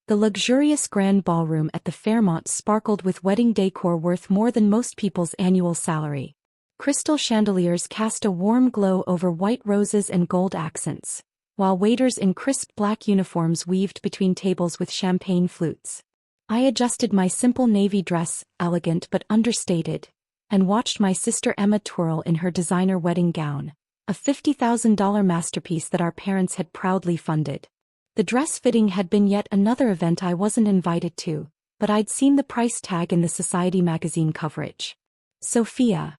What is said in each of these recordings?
The luxurious Grand Ballroom at the Fairmont sparkled with wedding decor worth more than most people's annual salary. Crystal chandeliers cast a warm glow over white roses and gold accents, while waiters in crisp black uniforms weaved between tables with champagne flutes. I adjusted my simple navy dress, elegant but understated, and watched my sister Emma twirl in her designer wedding gown, a $50,000 masterpiece that our parents had proudly funded. The dress fitting had been yet another event I wasn't invited to, but I'd seen the price tag in the Society magazine coverage. Sofia.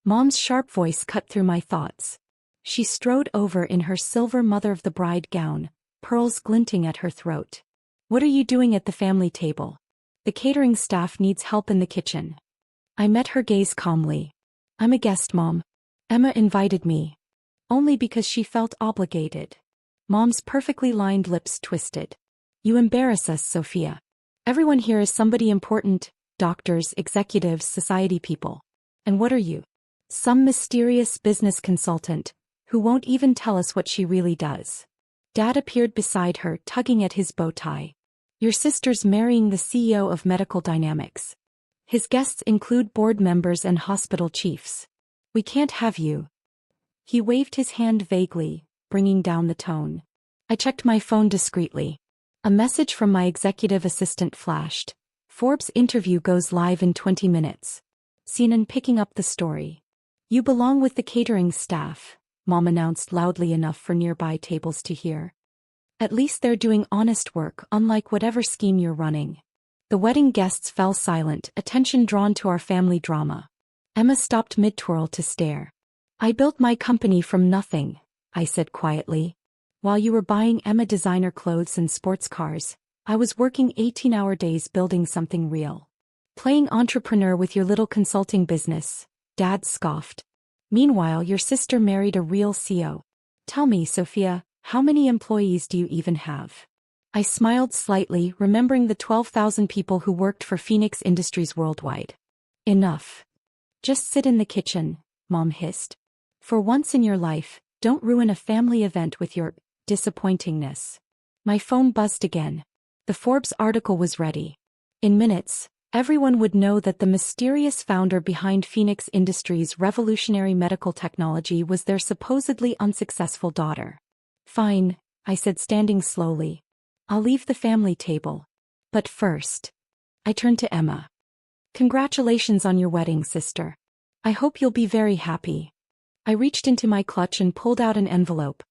Mom's sharp voice cut through my thoughts. She strode over in her silver mother-of-the-bride gown, pearls glinting at her throat. "What are you doing at the family table?" "The catering staff needs help in the kitchen." I met her gaze calmly. "I'm a guest, Mom. Emma invited me." Only because she felt obligated. Mom's perfectly lined lips twisted. "You embarrass us, Sofia. Everyone here is somebody important, doctors, executives, society people. And what are you? Some mysterious business consultant, who won't even tell us what she really does." Dad appeared beside her, tugging at his bow tie. "Your sister's marrying the CEO of Medical Dynamics. His guests include board members and hospital chiefs. We can't have you." He waved his hand vaguely, bringing down the tone. I checked my phone discreetly. A message from my executive assistant flashed. "Forbes interview goes live in 20 minutes. Sinan picking up the story." "You belong with the catering staff," Mom announced loudly enough for nearby tables to hear. "At least they're doing honest work, unlike whatever scheme you're running." The wedding guests fell silent, attention drawn to our family drama. Emma stopped mid-twirl to stare. "I built my company from nothing," I said quietly. "While you were buying Emma designer clothes and sports cars, I was working 18-hour days building something real. Playing entrepreneur with your little consulting business," Dad scoffed. "Meanwhile, your sister married a real CEO. Tell me, Sofia, how many employees do you even have?" I smiled slightly, remembering the 12,000 people who worked for Phoenix Industries worldwide. "Enough. Just sit in the kitchen," Mom hissed. "For once in your life, don't ruin a family event with your disappointingness." My phone buzzed again. The Forbes article was ready. In minutes, everyone would know that the mysterious founder behind Phoenix Industries' revolutionary medical technology was their supposedly unsuccessful daughter. "Fine," I said, standing slowly. "I'll leave the family table. But first." I turned to Emma. "Congratulations on your wedding, sister. I hope you'll be very happy." I reached into my clutch and pulled out an envelope.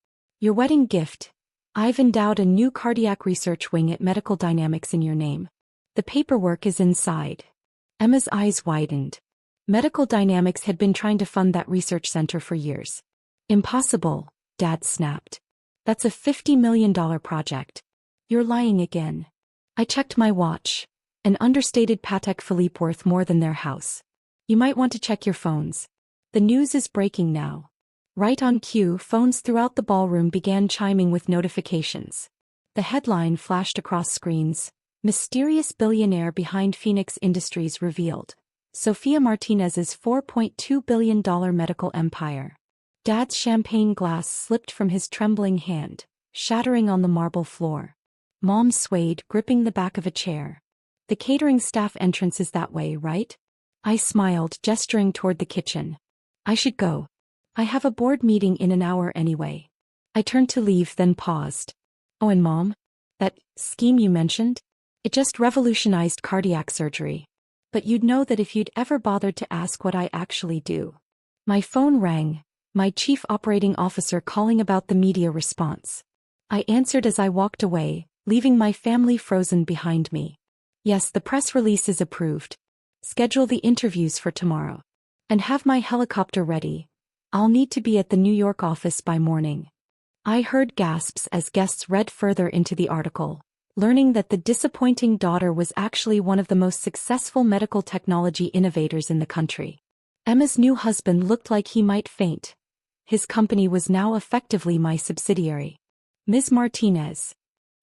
"Your wedding gift. I've endowed a new cardiac research wing at Medical Dynamics in your name. The paperwork is inside." Emma's eyes widened. Medical Dynamics had been trying to fund that research center for years. "Impossible," Dad snapped. "That's a $50 million project." "You're lying again." I checked my watch. An understated Patek Philippe worth more than their house. "You might want to check your phones. The news is breaking now." Right on cue, phones throughout the ballroom began chiming with notifications. The headline flashed across screens. "Mysterious billionaire behind Phoenix Industries revealed. Sofia Martinez's $4.2 billion medical empire." Dad's champagne glass slipped from his trembling hand, shattering on the marble floor. Mom swayed, gripping the back of a chair. "The catering staff entrance is that way, right?" I smiled, gesturing toward the kitchen. "I should go. I have a board meeting in an hour anyway." I turned to leave, then paused. "Oh, and Mom? That scheme you mentioned? It just revolutionized cardiac surgery. But you'd know that if you'd ever bothered to ask what I actually do." My phone rang, my chief operating officer calling about the media response. I answered as I walked away, leaving my family frozen behind me. "Yes, the press release is approved. Schedule the interviews for tomorrow. And have my helicopter ready. I'll need to be at the New York office by morning." I heard gasps as guests read further into the article, learning that the disappointing daughter was actually one of the most successful medical technology innovators in the country. Emma's new husband looked like he might faint. His company was now effectively my subsidiary. "Ms. Martinez."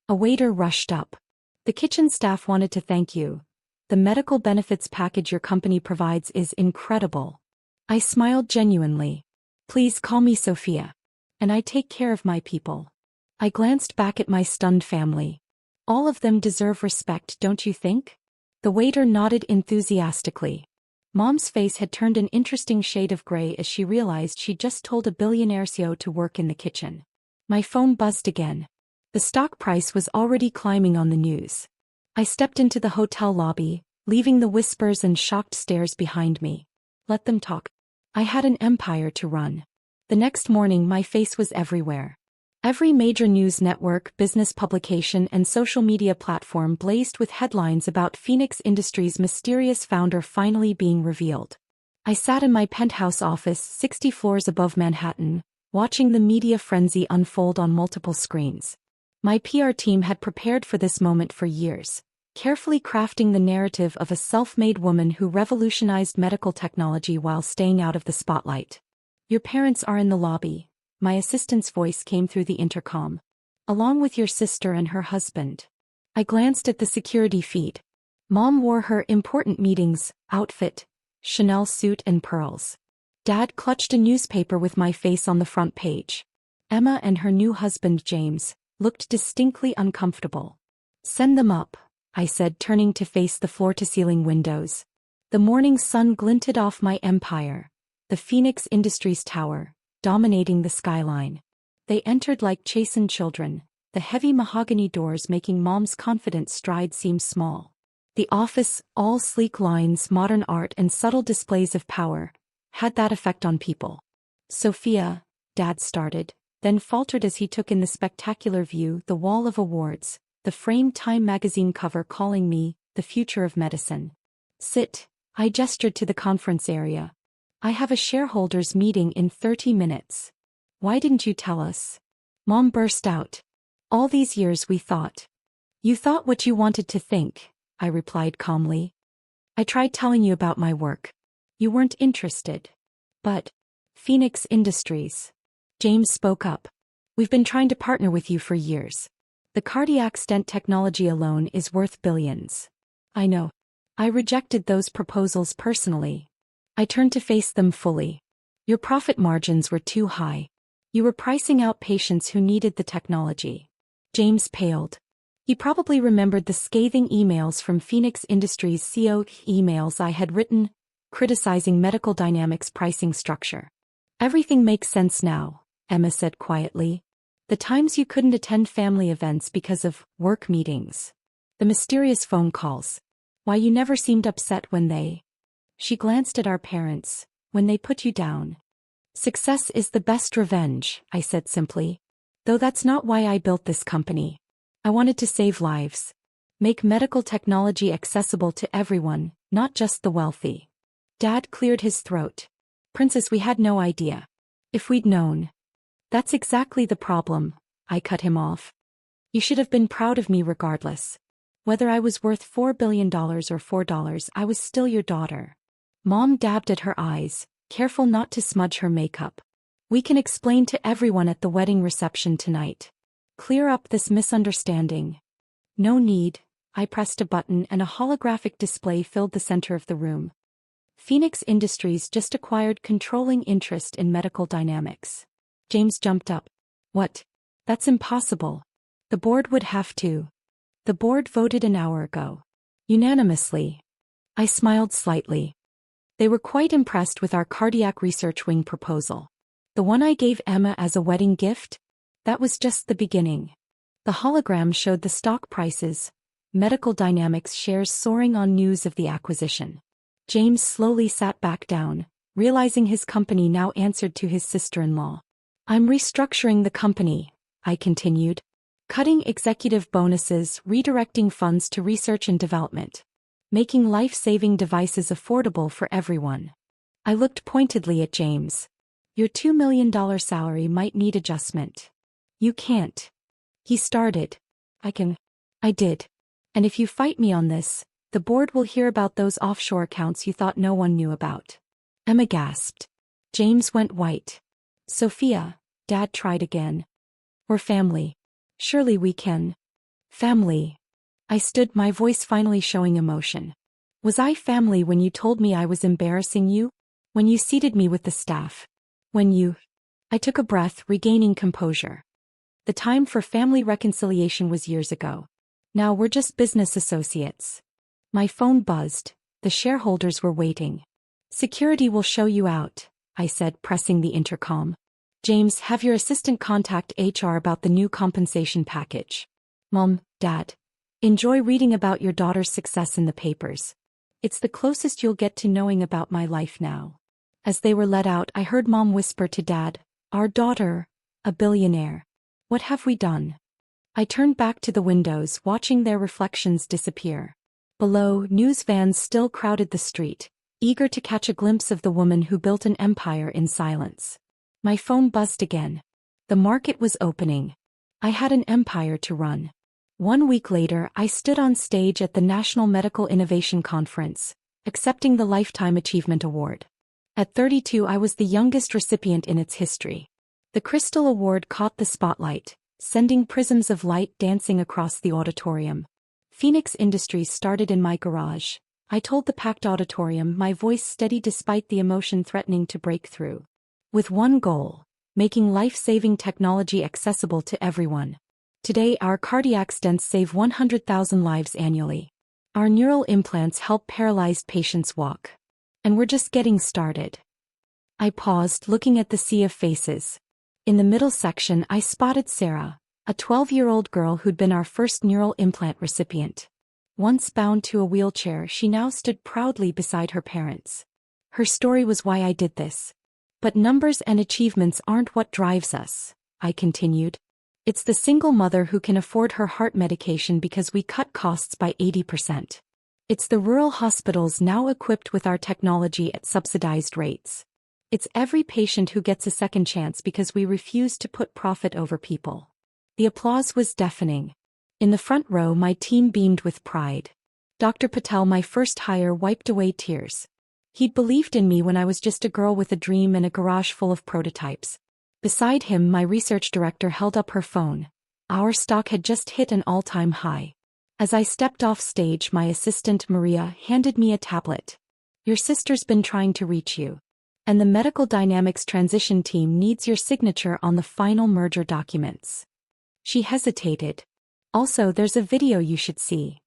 A waiter rushed up. "The kitchen staff wanted to thank you. The medical benefits package your company provides is incredible." I smiled genuinely. "Please call me Sofia. And I take care of my people." I glanced back at my stunned family. All of them deserve respect, don't you think? The waiter nodded enthusiastically. Mom's face had turned an interesting shade of gray as she realized she'd just told a billionaire CEO to work in the kitchen. My phone buzzed again. The stock price was already climbing on the news. I stepped into the hotel lobby, leaving the whispers and shocked stares behind me. Let them talk. I had an empire to run. The next morning my face was everywhere. Every major news network, business publication and social media platform blazed with headlines about Phoenix Industries' mysterious founder finally being revealed. I sat in my penthouse office 60 floors above Manhattan, watching the media frenzy unfold on multiple screens. My PR team had prepared for this moment for years, carefully crafting the narrative of a self-made woman who revolutionized medical technology while staying out of the spotlight. Your parents are in the lobby, my assistant's voice came through the intercom. Along with your sister and her husband. I glanced at the security feed. Mom wore her important meetings outfit, Chanel suit and pearls. Dad clutched a newspaper with my face on the front page. Emma and her new husband James looked distinctly uncomfortable. Send them up, I said, turning to face the floor-to-ceiling windows. The morning sun glinted off my empire, the Phoenix Industries Tower, dominating the skyline. They entered like chastened children, the heavy mahogany doors making Mom's confident stride seem small. The office, all sleek lines, modern art and subtle displays of power, had that effect on people. Sofia, Dad started, then faltered as he took in the spectacular view, the wall of awards, the framed Time magazine cover calling me, the future of medicine. Sit, I gestured to the conference area. I have a shareholders meeting in 30 minutes. Why didn't you tell us? Mom burst out. All these years we thought. You thought what you wanted to think, I replied calmly. I tried telling you about my work. You weren't interested. But, Phoenix Industries. James spoke up. We've been trying to partner with you for years. The cardiac stent technology alone is worth billions. I know. I rejected those proposals personally. I turned to face them fully. Your profit margins were too high. You were pricing out patients who needed the technology. James paled. He probably remembered the scathing emails from Phoenix Industries CEO emails I had written, criticizing Medical Dynamics' pricing structure. Everything makes sense now, Emma said quietly. The times you couldn't attend family events because of work meetings. The mysterious phone calls. Why you never seemed upset when they... She glanced at our parents, when they put you down. Success is the best revenge, I said simply. Though that's not why I built this company. I wanted to save lives. Make medical technology accessible to everyone, not just the wealthy. Dad cleared his throat. Princess, we had no idea. If we'd known. That's exactly the problem, I cut him off. You should have been proud of me regardless. Whether I was worth $4 billion or $4, I was still your daughter. Mom dabbed at her eyes, careful not to smudge her makeup. We can explain to everyone at the wedding reception tonight. Clear up this misunderstanding. No need, I pressed a button and a holographic display filled the center of the room. Phoenix Industries just acquired controlling interest in Medical Dynamics. James jumped up. What? That's impossible. The board would have to. The board voted an hour ago. Unanimously. I smiled slightly. They were quite impressed with our cardiac research wing proposal. The one I gave Emma as a wedding gift? That was just the beginning. The hologram showed the stock prices, Medical Dynamics shares soaring on news of the acquisition. James slowly sat back down, realizing his company now answered to his sister-in-law. I'm restructuring the company, I continued. Cutting executive bonuses, redirecting funds to research and development. Making life-saving devices affordable for everyone. I looked pointedly at James. Your $2 million salary might need adjustment. You can't. He started. I can. I did. And if you fight me on this, the board will hear about those offshore accounts you thought no one knew about. Emma gasped. James went white. Sofia, Dad tried again. We're family. Surely we can. Family. I stood, my voice finally showing emotion. Was I family when you told me I was embarrassing you? When you seated me with the staff? When you... I took a breath, regaining composure. The time for family reconciliation was years ago. Now we're just business associates. My phone buzzed. The shareholders were waiting. Security will show you out, I said, pressing the intercom. James, have your assistant contact HR about the new compensation package. Mom, Dad, enjoy reading about your daughter's success in the papers. It's the closest you'll get to knowing about my life now. As they were let out, I heard Mom whisper to Dad, our daughter, a billionaire. What have we done? I turned back to the windows, watching their reflections disappear. Below, news vans still crowded the street, eager to catch a glimpse of the woman who built an empire in silence. My phone buzzed again. The market was opening. I had an empire to run. 1 week later, I stood on stage at the National Medical Innovation Conference, accepting the Lifetime Achievement Award. At 32, I was the youngest recipient in its history. The Crystal Award caught the spotlight, sending prisms of light dancing across the auditorium. Phoenix Industries started in my garage. I told the packed auditorium, my voice steady despite the emotion threatening to break through. With one goal: making life-saving technology accessible to everyone. Today, our cardiac stents save 100,000 lives annually. Our neural implants help paralyzed patients walk. And we're just getting started. I paused, looking at the sea of faces. In the middle section, I spotted Sarah, a 12-year-old girl who'd been our first neural implant recipient. Once bound to a wheelchair, she now stood proudly beside her parents. Her story was why I did this. But numbers and achievements aren't what drives us, I continued. It's the single mother who can afford her heart medication because we cut costs by 80%. It's the rural hospitals now equipped with our technology at subsidized rates. It's every patient who gets a second chance because we refuse to put profit over people. The applause was deafening. In the front row, my team beamed with pride. Dr. Patel, my first hire, wiped away tears. He'd believed in me when I was just a girl with a dream and a garage full of prototypes. Beside him, my research director held up her phone. Our stock had just hit an all-time high. As I stepped off stage, my assistant, Maria, handed me a tablet. Your sister's been trying to reach you. And the Medical Dynamics transition team needs your signature on the final merger documents. She hesitated. Also, there's a video you should see.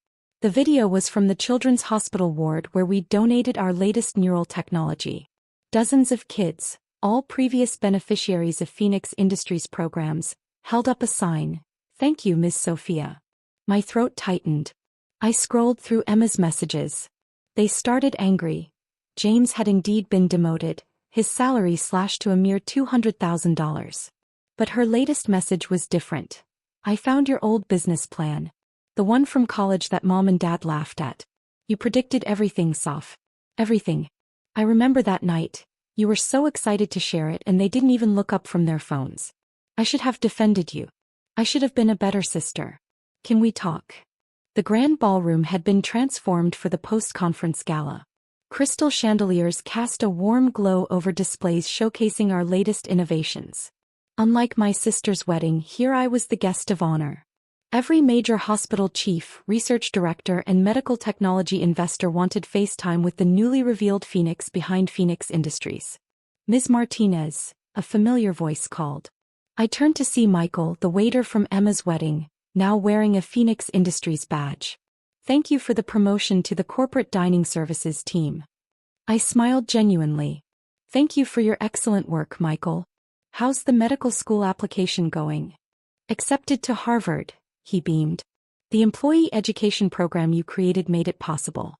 The video was from the Children's Hospital ward where we donated our latest neural technology. Dozens of kids, all previous beneficiaries of Phoenix Industries programs, held up a sign, "Thank you, Ms. Sofia." My throat tightened. I scrolled through Emma's messages. They started angry. James had indeed been demoted, his salary slashed to a mere $200,000. But her latest message was different. I found your old business plan. The one from college that Mom and Dad laughed at. You predicted everything, Sof. Everything. I remember that night. You were so excited to share it and they didn't even look up from their phones. I should have defended you. I should have been a better sister. Can we talk? The Grand Ballroom had been transformed for the post-conference gala. Crystal chandeliers cast a warm glow over displays showcasing our latest innovations. Unlike my sister's wedding, here I was the guest of honor. Every major hospital chief, research director, and medical technology investor wanted FaceTime with the newly revealed Phoenix behind Phoenix Industries. Ms. Martinez, a familiar voice called. I turned to see Michael, the waiter from Emma's wedding, now wearing a Phoenix Industries badge. Thank you for the promotion to the corporate dining services team. I smiled genuinely. Thank you for your excellent work, Michael. How's the medical school application going? Accepted to Harvard, he beamed. The employee education program you created made it possible.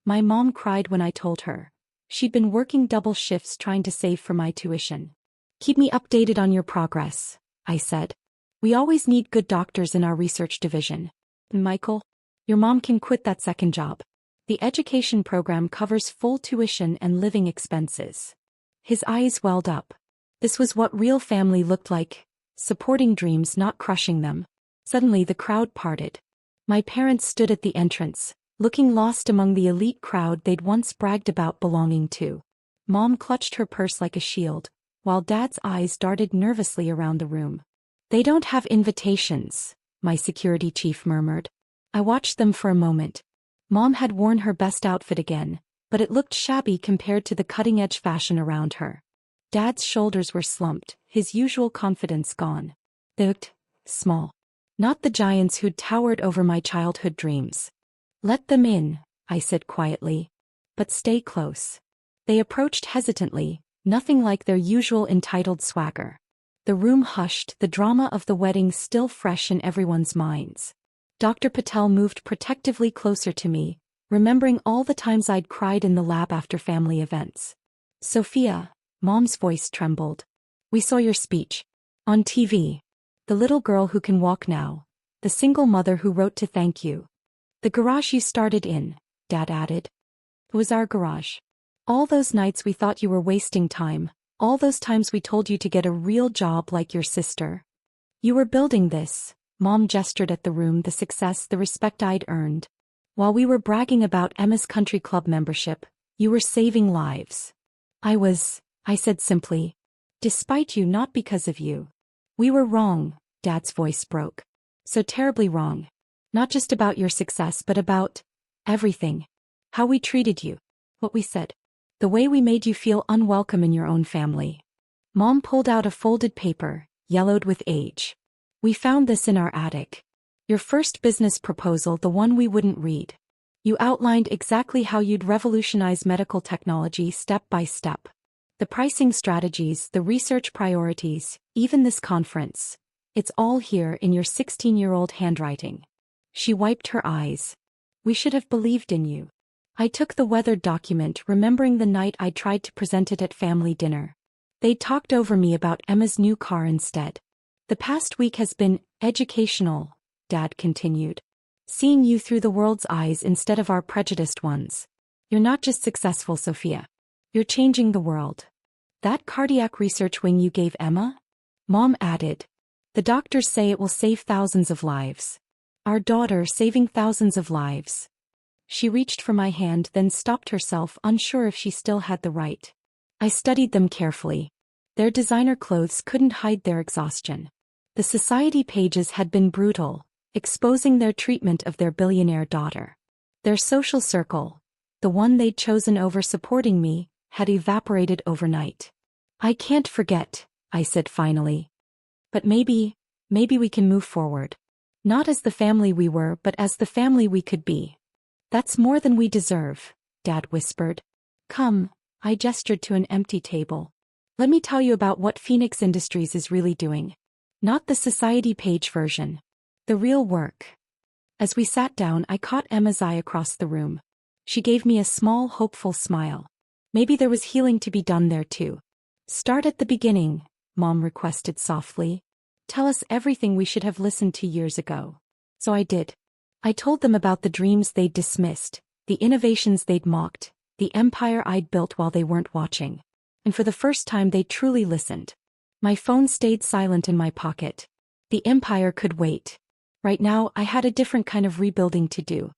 My mom cried when I told her. She'd been working double shifts trying to save for my tuition. Keep me updated on your progress, I said. We always need good doctors in our research division. Michael, your mom can quit that second job. The education program covers full tuition and living expenses. His eyes welled up. This was what real family looked like, supporting dreams, not crushing them. Suddenly the crowd parted. My parents stood at the entrance, looking lost among the elite crowd they'd once bragged about belonging to. Mom clutched her purse like a shield, while Dad's eyes darted nervously around the room. They don't have invitations, my security chief murmured. I watched them for a moment. Mom had worn her best outfit again, but it looked shabby compared to the cutting-edge fashion around her. Dad's shoulders were slumped, his usual confidence gone. They looked small. Not the giants who'd towered over my childhood dreams. Let them in, I said quietly. But stay close. They approached hesitantly, nothing like their usual entitled swagger. The room hushed, the drama of the wedding still fresh in everyone's minds. Dr. Patel moved protectively closer to me, remembering all the times I'd cried in the lab after family events. Sofia, Mom's voice trembled. We saw your speech. On TV. The little girl who can walk now. The single mother who wrote to thank you. The garage you started in, Dad added. It was our garage. All those nights we thought you were wasting time, all those times we told you to get a real job like your sister. You were building this, Mom gestured at the room, the success, the respect I'd earned. While we were bragging about Emma's country club membership, you were saving lives. I said simply. Despite you, not because of you. We were wrong, Dad's voice broke. So terribly wrong. Not just about your success but about everything. How we treated you. What we said. The way we made you feel unwelcome in your own family. Mom pulled out a folded paper, yellowed with age. We found this in our attic. Your first business proposal, the one we wouldn't read. You outlined exactly how you'd revolutionize medical technology step by step. The pricing strategies, the research priorities, even this conference. It's all here in your 16-year-old handwriting. She wiped her eyes. We should have believed in you. I took the weathered document, remembering the night I tried to present it at family dinner. They talked over me about Emma's new car instead. The past week has been educational, Dad continued. Seeing you through the world's eyes instead of our prejudiced ones. You're not just successful, Sofia. You're changing the world. That cardiac research wing you gave Emma? Mom added. The doctors say it will save thousands of lives. Our daughter saving thousands of lives. She reached for my hand, then stopped herself, unsure if she still had the right. I studied them carefully. Their designer clothes couldn't hide their exhaustion. The society pages had been brutal, exposing their treatment of their billionaire daughter. Their social circle, the one they'd chosen over supporting me, had evaporated overnight. I can't forget, I said finally. But maybe we can move forward. Not as the family we were, but as the family we could be. That's more than we deserve, Dad whispered. Come, I gestured to an empty table. Let me tell you about what Phoenix Industries is really doing. Not the society page version. The real work. As we sat down, I caught Emma's eye across the room. She gave me a small, hopeful smile. Maybe there was healing to be done there too. Start at the beginning, Mom requested softly. Tell us everything we should have listened to years ago. So I did. I told them about the dreams they'd dismissed, the innovations they'd mocked, the empire I'd built while they weren't watching. And for the first time they truly listened. My phone stayed silent in my pocket. The empire could wait. Right now I had a different kind of rebuilding to do.